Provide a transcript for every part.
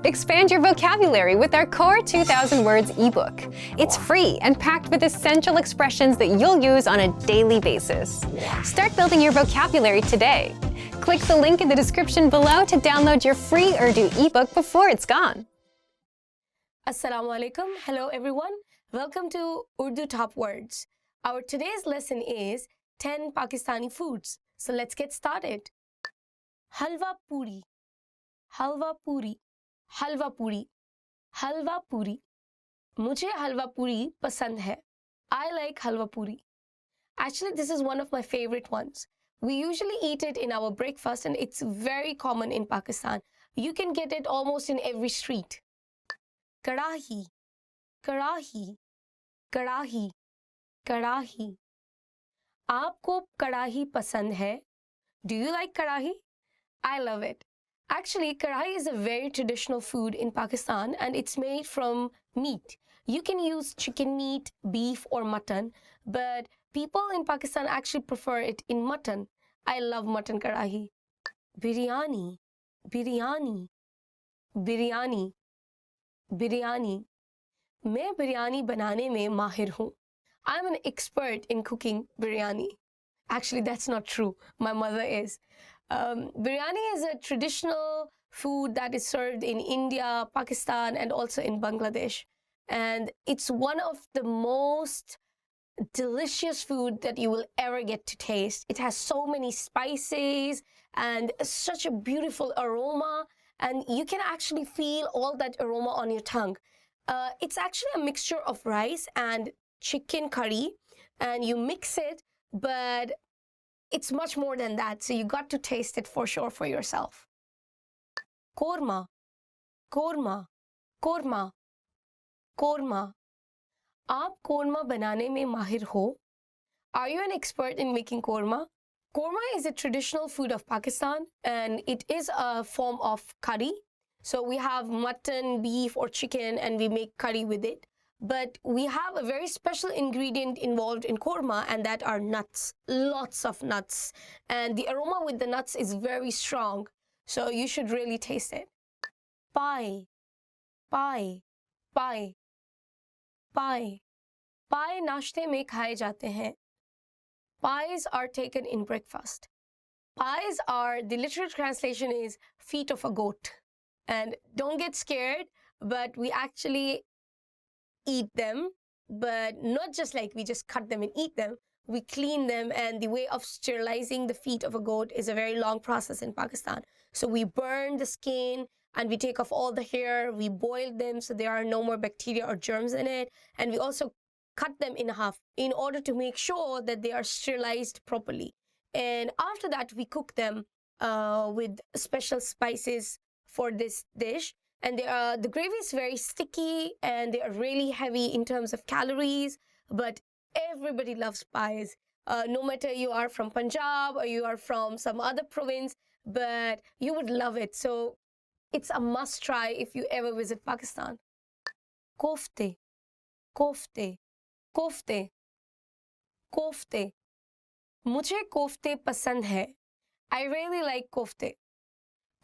Expand your vocabulary with our Core 2000 Words ebook. It's free and packed with essential expressions that you'll use on a daily basis. Start building your vocabulary today. Click the link in the description below to download your free Urdu ebook before it's gone. Assalamu alaikum. Hello everyone. Welcome to Urdu Top Words. Our today's lesson is 10 Pakistani foods. So let's get started. Halwa puri. Halwa puri. Halwa puri. Halwa puri. Mujhe halwa puri pasand hai. I like halwa puri. Actually, this is one of my favorite ones. We usually eat it in our breakfast and it's very common in Pakistan. You can get it almost in every street. Karahi. Karahi. Karahi. Karahi. Aapko karahi pasand hai? Do you like karahi? I love it. Actually, karahi is a very traditional food in Pakistan and it's made from meat. You can use chicken meat, beef or mutton, but people in Pakistan actually prefer it in mutton. I love mutton karahi. Biryani. Biryani. Biryani. Biryani. मैं बिरयानी बनाने में माहिर हूँ. I'm an expert in cooking biryani. Actually, that's not true. My mother is. Biryani is a traditional food that is served in India, Pakistan, and also in Bangladesh. And it's one of the most delicious food that you will ever get to taste. It has so many spices and such a beautiful aroma, and you can actually feel all that aroma on your tongue. It's actually a mixture of rice and chicken curry, and you mix it, but it's much more than that, so you got to taste it for sure for yourself. Korma. Korma. Korma. Korma. आप korma बनाने में माहिर हो? Are you an expert in making korma? Korma is a traditional food of Pakistan and it is a form of curry. So we have mutton, beef or chicken and we make curry with it. But we have a very special ingredient involved in korma and that are nuts. Lots of nuts. And the aroma with the nuts is very strong. So you should really taste it. Pie. Pie. Pie. Pie. Pie नाश्ते में खाए जाते हैं. Pies are taken in breakfast. Pies are, the literal translation is feet of a goat. And don't get scared, but we actually eat them, but not just like we just cut them and eat them. We clean them, and the way of sterilizing the feet of a goat is a very long process in Pakistan. So we burn the skin and we take off all the hair, we boil them so there are no more bacteria or germs in it, and we also cut them in half in order to make sure that they are sterilized properly. And after that, we cook them with special spices for this dish. And the gravy is very sticky and they are really heavy in terms of calories, but everybody loves pies. No matter you are from Punjab or you are from some other province, but you would love it. So it's a must try if you ever visit Pakistan. Kofte. Kofte. Kofte. Kofte. Mujhe kofte pasand hai. I really like kofte.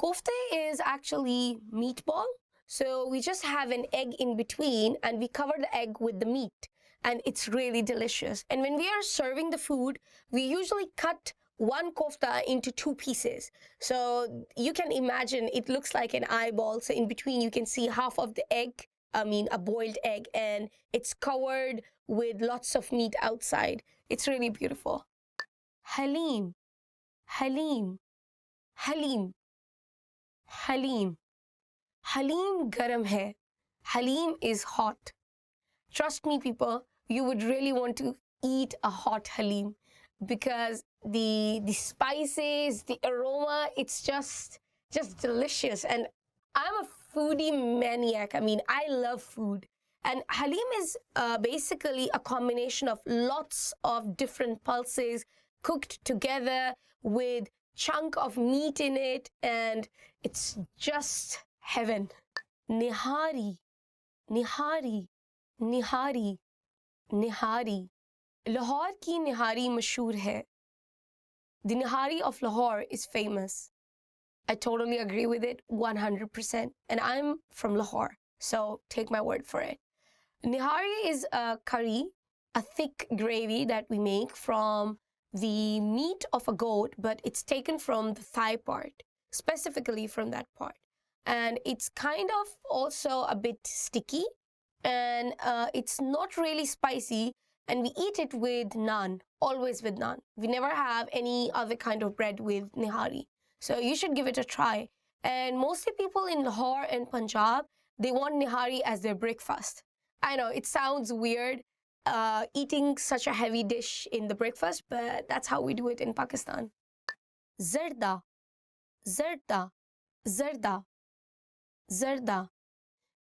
Kofte is actually meatball. So we just have an egg in between and we cover the egg with the meat. And it's really delicious. And when we are serving the food, we usually cut one kofta into two pieces. So you can imagine it looks like an eyeball. So in between you can see half of the egg, a boiled egg, and it's covered with lots of meat outside. It's really beautiful. Halim. Halim. Halim. Halim. Halim garam hai. Halim is hot. Trust me, people, you would really want to eat a hot halim because the spices, the aroma, it's just delicious. And I'm a foodie maniac. I love food. And halim is basically a combination of lots of different pulses cooked together with chunk of meat in it, and it's just heaven. Nihari. Nihari. Nihari. Nihari. Lahore ki nihari mashhoor hai. The nihari of Lahore is famous. I totally agree with it 100%. And I'm from Lahore, so take my word for it. Nihari is a curry, a thick gravy that we make from the meat of a goat, but it's taken from the thigh part, specifically from that part. And it's kind of also a bit sticky, and it's not really spicy, and we eat it with naan, always with naan. We never have any other kind of bread with nihari. So you should give it a try. And mostly people in Lahore and Punjab, they want nihari as their breakfast. I know it sounds weird eating such a heavy dish in the breakfast, but that's how we do it in Pakistan. Zarda, zarda, zarda, zarda.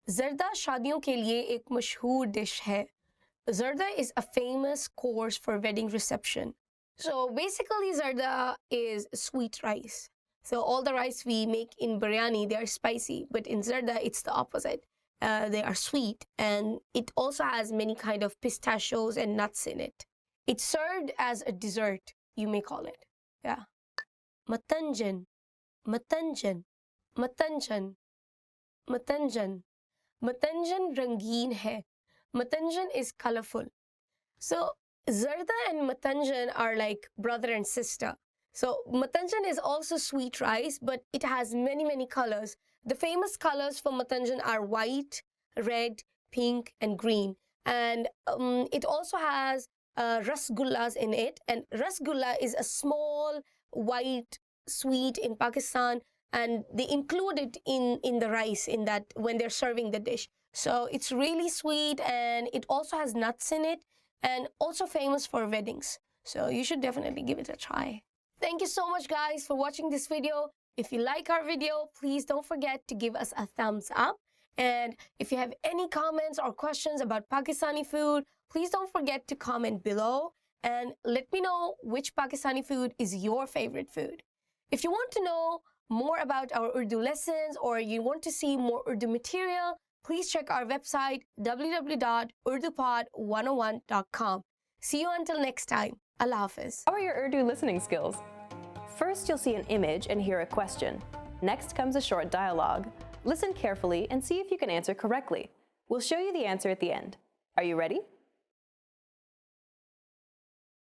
Zarda शादियों के लिए एक मशहूर dish है. Zarda is a famous course for wedding reception. So basically zarda is sweet rice. So all the rice we make in biryani, they are spicy, but in zarda it's the opposite. They are sweet, and it also has many kind of pistachios and nuts in it. It's served as a dessert, you may call it. Yeah. Matanjan, matanjan, matanjan, matanjan. Matanjan rangeen hai. Matanjan is colorful. So zarda and matanjan are like brother and sister. So matanjan is also sweet rice, but it has many, many colors. The famous colors for matanjan are white, red, pink, and green. And it also has rasgullas in it. And rasgulla is a small white sweet in Pakistan, and they include it in the rice in that when they're serving the dish. So it's really sweet, and it also has nuts in it, and also famous for weddings. So you should definitely give it a try. Thank you so much, guys, for watching this video. If you like our video, please don't forget to give us a thumbs up. And if you have any comments or questions about Pakistani food, please don't forget to comment below and let me know which Pakistani food is your favorite food. If you want to know more about our Urdu lessons, or you want to see more Urdu material, please check our website www.urdupod101.com. See you until next time. Allah Hafiz. How are your Urdu listening skills? First, you'll see an image and hear a question. Next comes a short dialogue. Listen carefully and see if you can answer correctly. We'll show you the answer at the end. Are you ready?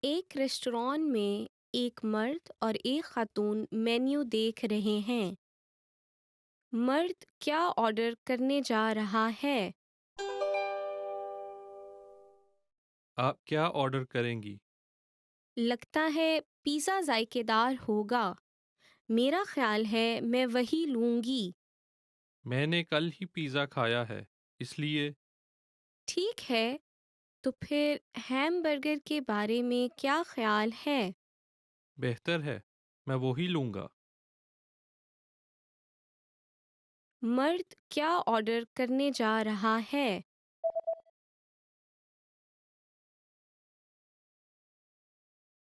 एक restaurant में एक मर्द और एक खातून menu देख रहे हैं। मर्द क्या ऑर्डर करने जा रहा है? आप क्या ऑर्डर करेंगी? लगता है पिज़्ज़ा जायकेदार होगा। मेरा ख्याल है मैं वही लूँगी। मैंने कल ही पिज़्ज़ा खाया है, इसलिए ठीक है, तो फिर हैमबर्गर के बारे में क्या ख्याल है? बेहतर है, मैं वही लूँगा। मर्द क्या ऑर्डर करने जा रहा है?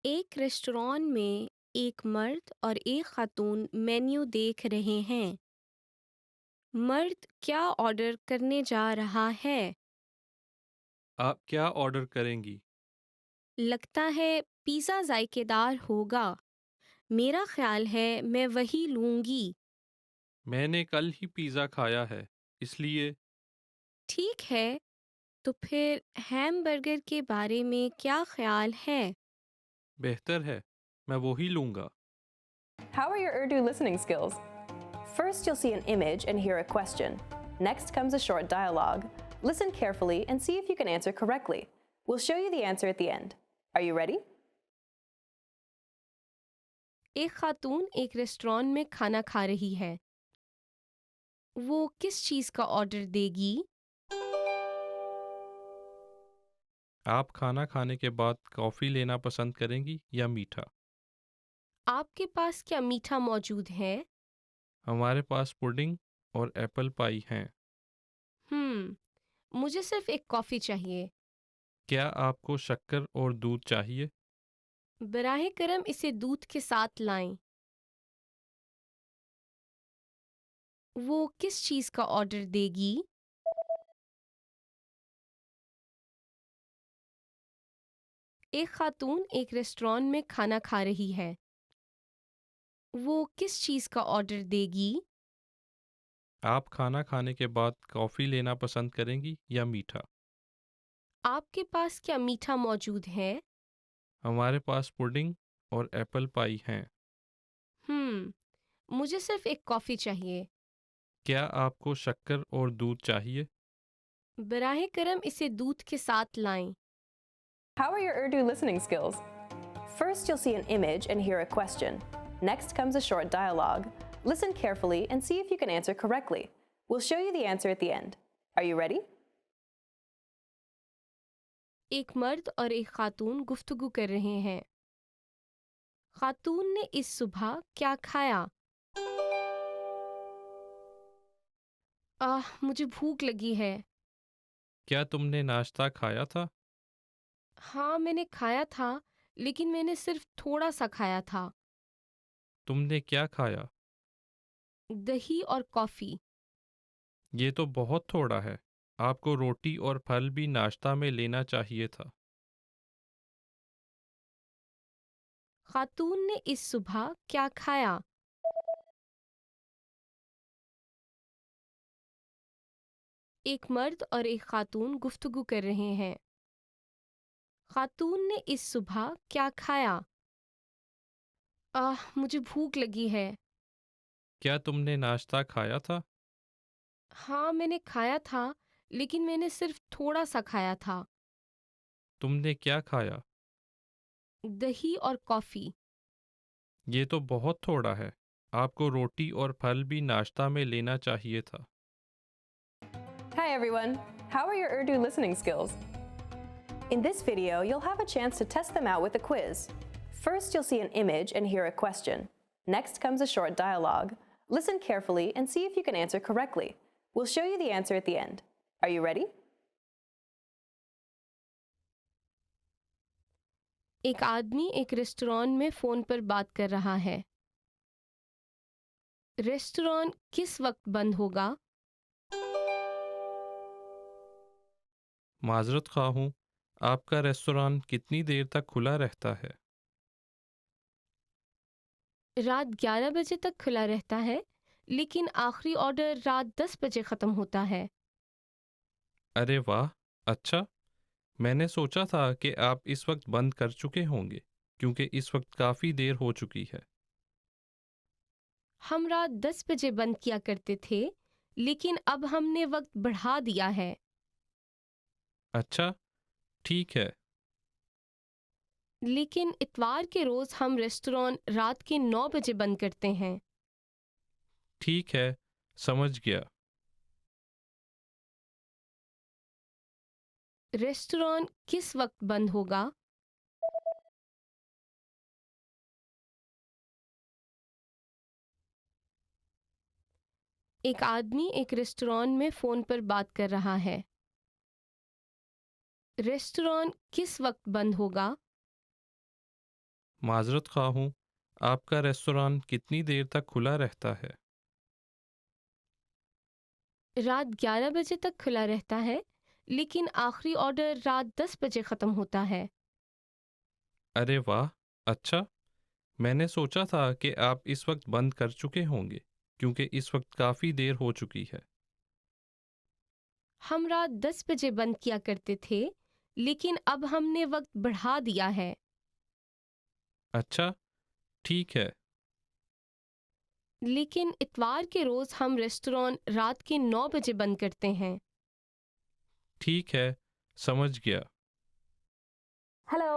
एक रेस्टोरेंट में एक मर्द और एक खातून मेन्यू देख रहे हैं। मर्द क्या ऑर्डर करने जा रहा है? आप क्या ऑर्डर करेंगी? लगता है पिज़्ज़ा जायकेदार होगा। मेरा ख्याल है मैं वही लूँगी। मैंने कल ही पिज़्ज़ा खाया है, इसलिए ठीक है, तो फिर हैमबर्गर के बारे में क्या ख्याल है? बेहतर है, मैं वही लूँगा। How are your Urdu listening skills? First, you'll see an image and hear a question. Next comes a short dialogue. Listen carefully and see if you can answer correctly. We'll show you the answer at the end. Are you ready? एक खातून एक restaurant में खाना खा रही है। वो किस चीज़ का ऑर्डर देगी? आप खाना खाने के बाद कॉफ़ी लेना पसंद करेंगी या मीठा? आपके पास क्या मीठा मौजूद है? हमारे पास पुडिंग और एप्पल पाई हैं। मुझे सिर्फ एक कॉफ़ी चाहिए। क्या आपको शक्कर और दूध चाहिए? बराहे करम इसे दूध के साथ लाएं। वो किस चीज़ का ऑर्डर देगी? एक खातून एक रेस्टोरेंट में खाना खा रही है। وہ کس چیز کا آرڈر دے گی؟ آپ کھانا کھانے کے بعد کافی لینا پسند کریں گی یا میٹھا؟ آپ کے پاس کیا میٹھا موجود ہے؟ ہمارے پاس پوڈنگ اور ایپل پائی ہیں۔ مجھے صرف ایک کافی چاہیے۔ کیا آپ کو شکر اور دودھ چاہیے؟ براہ کرم اسے دودھ کے ساتھ لائیں۔ How are your Urdu listening skills? First, you'll see an image and hear a question. Next comes a short dialogue. Listen carefully and see if you can answer correctly. We'll show you the answer at the end. Are you ready? ایک مرد اور ایک خاتون گفتگو کر رہے ہیں۔ خاتون نے اس صبح کیا کھایا؟ مجھے بھوک لگی ہے۔ کیا تم نے ناشتہ کھایا تھا؟ ہاں میں نے کھایا تھا لیکن میں نے صرف تھوڑا سا کھایا تھا۔ تم نے کیا کھایا؟ دہی اور کافی۔ یہ تو بہت تھوڑا ہے۔ آپ کو روٹی اور پھل بھی ناشتہ میں لینا چاہیے تھا۔ خاتون نے اس صبح کیا کھایا؟ ایک مرد اور ایک خاتون گفتگو کر رہے ہیں۔ خاتون نے اس صبح کیا کھایا؟ مجھے بھوک لگی ہے۔ کیا تم نے ناشتہ کھایا تھا؟ ہاں میں نے کھایا تھا لیکن میں نے صرف تھوڑا سا کھایا تھا۔ تم نے کیا کھایا؟ دہی اور کافی۔ یہ تو بہت تھوڑا ہے۔ آپ کو روٹی اور پھل بھی ناشتہ میں لینا چاہیے تھا۔ Hi everyone! How are your Urdu listening skills? In this video, you'll have a chance to test them out with a quiz. First, you'll see an image and hear a question. Next comes a short dialogue. Listen carefully and see if you can answer correctly. We'll show you the answer at the end. Are you ready? ایک آدمی ایک restaurant میں phone پر بات کر رہا ہے۔ Restaurant کس وقت بند ہوگا؟ معذرت خواہ ہوں، آپ کا ریستوران کتنی دیر تک کھلا رہتا ہے؟ رات 11 بجے تک کھلا رہتا ہے لیکن آخری آرڈر رات 10 بجے ختم ہوتا ہے۔ ارے واہ، اچھا۔ میں نے سوچا تھا کہ آپ اس وقت بند کر چکے ہوں گے کیونکہ اس وقت کافی دیر ہو چکی ہے۔ ہم رات 10 بجے بند کیا کرتے تھے لیکن اب ہم نے وقت بڑھا دیا ہے۔ اچھا، ٹھیک ہے۔ لیکن اتوار کے روز ہم ریسٹوران رات کے 9 بجے بند کرتے ہیں۔ ٹھیک ہے، سمجھ گیا۔ ریسٹوران کس وقت بند ہوگا؟ ایک آدمی ایک ریسٹوران میں فون پر بات کر رہا ہے۔ ریسٹوران کس وقت بند ہوگا؟ معذرت خواہ ہوں، آپ کا ریستوران کتنی دیر تک کھلا رہتا ہے؟ رات 11 بجے تک کھلا رہتا ہے لیکن آخری آرڈر رات 10 بجے ختم ہوتا ہے۔ ارے واہ، اچھا۔ میں نے سوچا تھا کہ آپ اس وقت بند کر چکے ہوں گے کیونکہ اس وقت کافی دیر ہو چکی ہے۔ ہم رات 10 بجے بند کیا کرتے تھے لیکن اب ہم نے وقت بڑھا دیا ہے۔ اچھا، ٹھیک ہے۔ لیکن اتوار کے روز ہم ریسٹوران رات کے 9 بجے بند کرتے ہیں۔ ٹھیک ہے، سمجھ گیا۔ Hello,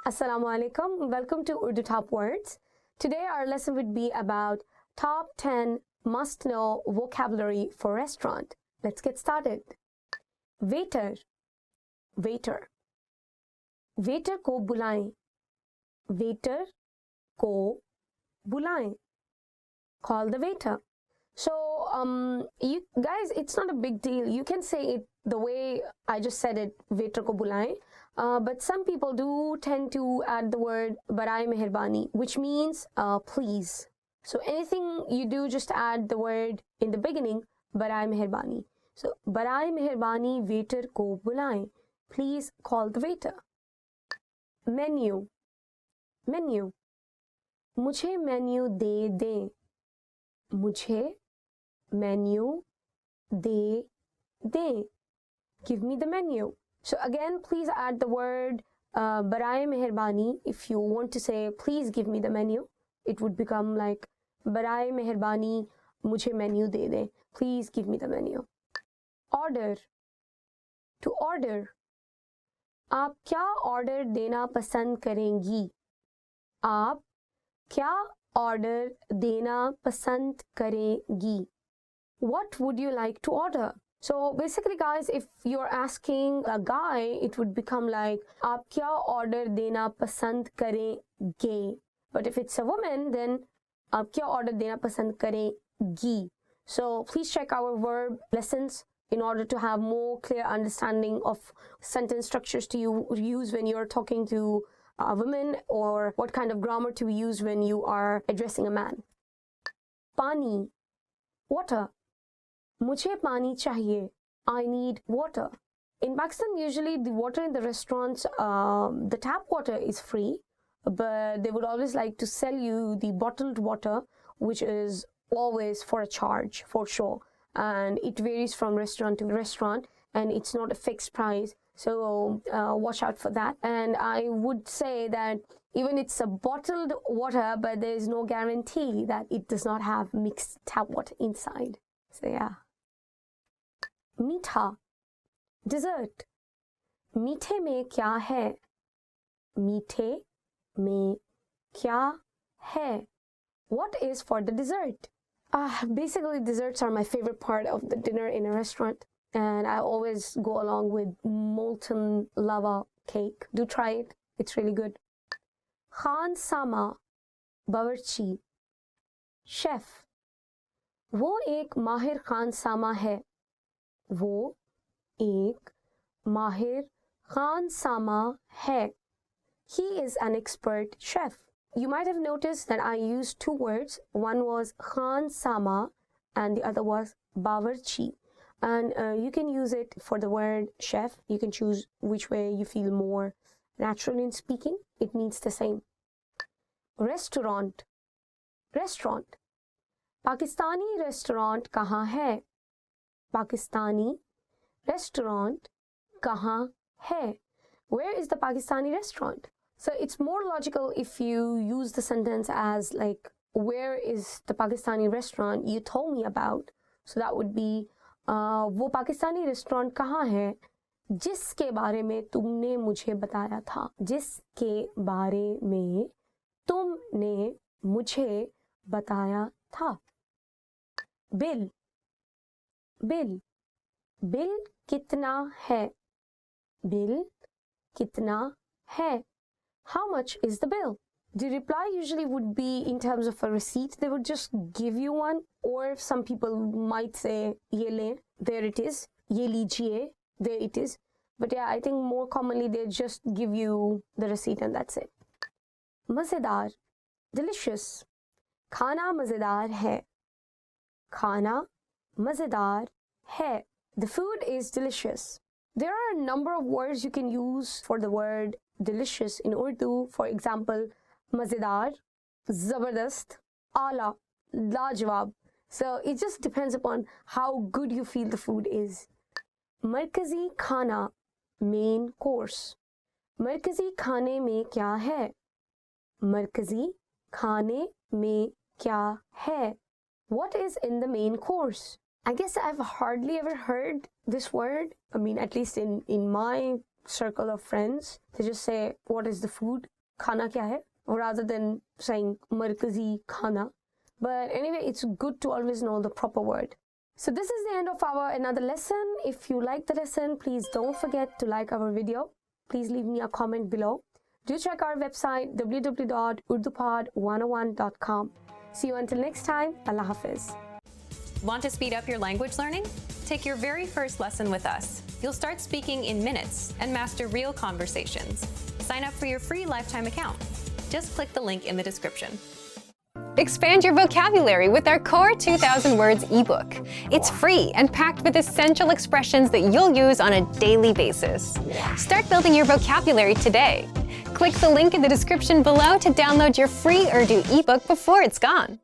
Assalamu alaikum. Welcome to Urdu Top Words. Today our lesson would be about top 10 must-know vocabulary for restaurant. Let's get started. Waiter. Waiter. Waiter کو بلائیں. Waiter کو بلائیں. Call the waiter. So, you guys, it's not a big deal. You can say it the way I just said it, waiter ko bulaye. But some people do tend to add the word baraye meherbani, which means please. So anything you do, just add the word in the beginning, baraye meherbani. So baraye meherbani, waiter ko bulaye. Please call the waiter. Menu. Menu. मुझे menu दे दें. मुझे menu दे दें. Give me the menu. So again, please add the word baraye meherbani. If you want to say please give me the menu, it would become like baraye meherbani mujhe menu de dein. Please give me the menu. Order. To order. आप क्या order देना पसंद करेंगी? आप क्या order देना पसंद करेंगी? What would you like to order? So basically guys, if you're asking a guy, it would become like आप क्या ऑर्डर देना पसंद करेंगे? But if it's a woman, then आप क्या ऑर्डर देना पसंद करेंगी? So please check our verb lessons in order to have more clear understanding of sentence structures to use when you're talking to a woman, or what kind of grammar to use when you are addressing a man. Pani, water. मुझे पानी चाहिए. I need water. In Pakistan, usually the water in the restaurants, the tap water is free, but they would always like to sell you the bottled water, which is always for a charge, for sure. And it varies from restaurant to restaurant, and it's not a fixed price. So watch out for that. And I would say that even it's a bottled water, but there is no guarantee that it does not have mixed tap water inside. So yeah. मीठा, dessert. मीठे में क्या है? मीठे में क्या है? What is for the dessert? Basically, desserts are my favorite part of the dinner in a restaurant, and I always go along with molten lava cake. Do try it; it's really good. Khan Sama, bawarchi, chef. वो एक माहिर खान सामा है. वो एक माहिर खान सामा है. He is an expert chef. You might have noticed that I used two words. One was Khan Sama and the other was Bawarchi. And you can use it for the word chef. You can choose which way you feel more natural in speaking. It means the same. Restaurant. Restaurant. Pakistani restaurant kahan hai? Pakistani restaurant kahan hai? Where is the Pakistani restaurant? So it's more logical if you use the sentence as like, where is the Pakistani restaurant you told me about? So that would be, वो Pakistani restaurant कहाँ है जिसके बारे में तुमने मुझे बताया था. जिसके बारे में तुमने मुझे बताया था. बिल. बिल. बिल कितना है? बिल कितना है? How much is the bill? The reply usually would be in terms of a receipt. They would just give you one, or some people might say, ye le, there it is. Ye lijiye, there it is. But yeah, I think more commonly they just give you the receipt and that's it. Mazedar, delicious. Khana mazedar hai. Khana mazedar hai. The food is delicious. There are a number of words you can use for the word delicious in Urdu. For example, mazedar, zabardast, ala, lajwab. So it just depends upon how good you feel the food is. Markazi khana, main course. Markazi khane mein kya hai? Markazi khane mein kya hai? What is in the main course? I guess I've hardly ever heard this word. I mean, at least in my circle of friends, they just say, what is the food? Khana kya hai? Rather than saying markazi khana. But anyway, it's good to always know the proper word. So this is the end of our another lesson. If you like the lesson, please don't forget to like our video. Please leave me a comment below. Do check our website www.urdupod101.com. See you until next time. Allah Hafiz. Want to speed up your language learning? Take your very first lesson with us. You'll start speaking in minutes and master real conversations. Sign up for your free lifetime account. Just click the link in the description. Expand your vocabulary with our Core 2000 Words ebook. It's free and packed with essential expressions that you'll use on a daily basis. Start building your vocabulary today. Click the link in the description below to download your free Urdu ebook before it's gone.